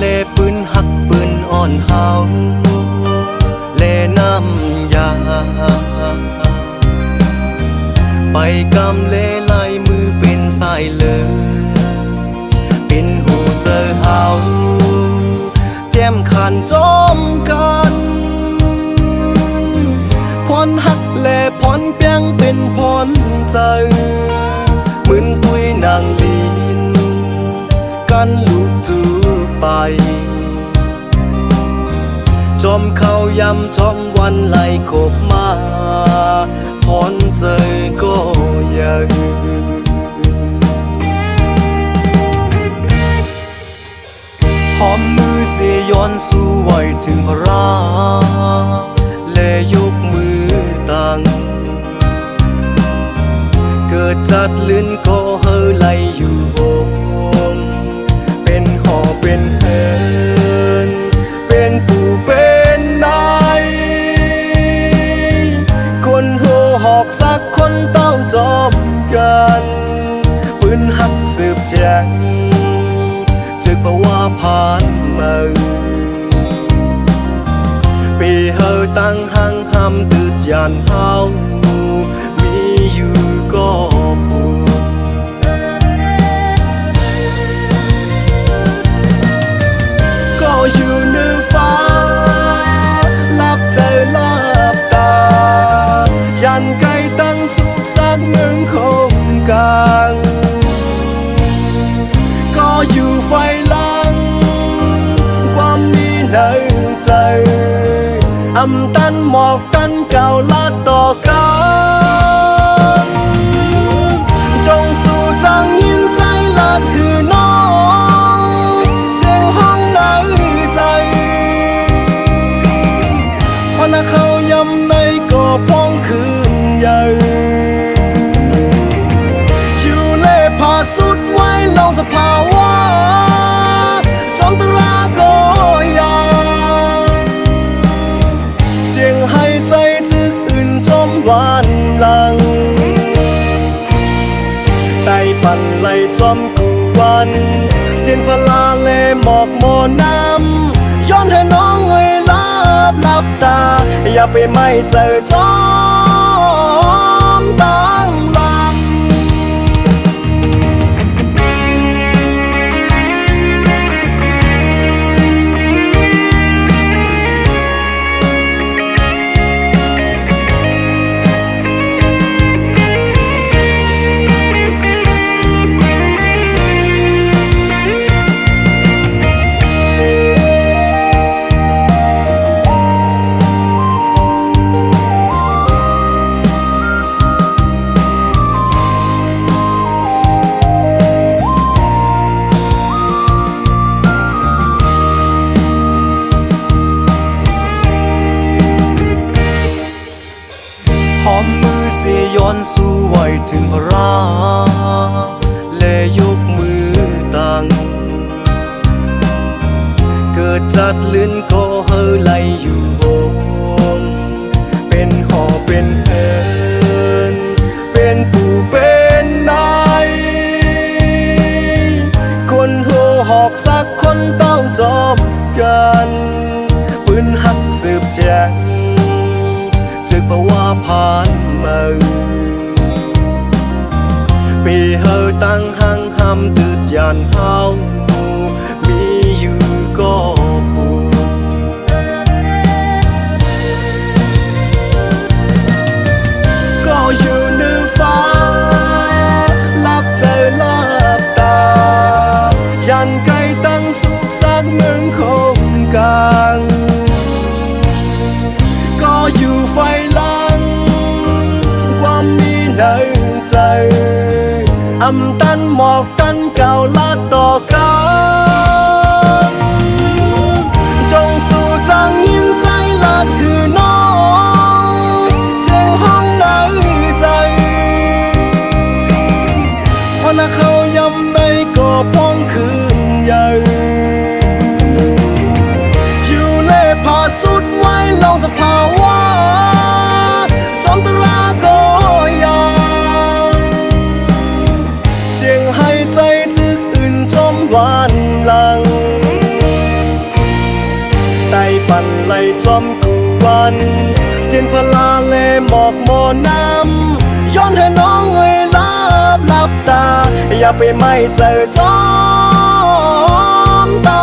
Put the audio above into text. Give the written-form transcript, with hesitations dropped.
เลปืนหักปืนอ่อนเฮาเลน้ำยาไปกำเลลายมือเป็นสายเลยเป็นหูเจอเฮาแจ่มขันจอมกันพรหักแลพรเปียงเป็นพรใจเหมือนตุยนางลีนกันลูกจูไปจอมเขายำจอมวันไหลโคบมาพรใจก็ยังหอมมือเสียย้อนสู้ไว้ถึงพระราและยกมือตั้งเกิดจัดลื่นก็เฮอไหลอยู่โฮมเป็นหอเป็นเฮินเป็นปู่เป็นนายคนโหหอกสักคนเต้าจอมกันปืนหักสืบแจงจึกเพราะว่าผ่านมาปีเฮาตั้งหังห้ำตืดยานเฮามีอยู่ก็ปวดก็อยู่เหนือฟ้าลับใจลับตายันไกลตั้งสุขสักหนึ่งคงกลางก็อยู่ไฟลังความมีในใจอำตันหมอกตันเก่าละต่อกันจงสู่จังยินใจลาดหือน้องเสียงห้องในใจคนเขายำในก็พ้องคืนใหญ่ชิวเล่พาสุดไว้ลองสภาวะจอมตราก็ยังเสียงให้ใจตึกอื่นจอมหวานหลังไต่ปั่นไหลจอมกูวันเทียนพลาเลหมอกโมน้ำย้อนให้น้องเอ้ยลับตาอย่าไปไม่เจอจอมตั้งหลังหอมมือเสียย้อนสู้ไว้ถึงพระราและยกมือตั้งเกิดจัดลื่นก็เฮอไหลอยู่โฮมเป็นหอเป็นเฮินเป็นปู่เป็นนายคนโหหอกสักคนเต้าจอมกันปืนหักสืบแจงจึกเพราะว่าผ่านมาปีเฮาตั้งหังห้ำตืดยานเฮามีอยู่ก็ปวดก็อยู่เหนือฟ้าลับใจลับตายันไกลตั้งสุขสักหนึ่งคงกลางก็อยู่ไฟลังความมีในใจอำตันหมอกตันเก่าละต่อกันจงสู่จังยินใจลาดหือน้องเสียงห้องในใจคนเขายำในก็พ้องคืนใหญ่ชิวเล่พาสุดไว้ลองสภาวะจอมตราก็ยังเสียงให้ใจตึก วันเทียนพลาเลหมอกโมน้ำย้อนให้น้องเอ่ยลับตาอย่าไปไม่เจอจอมตา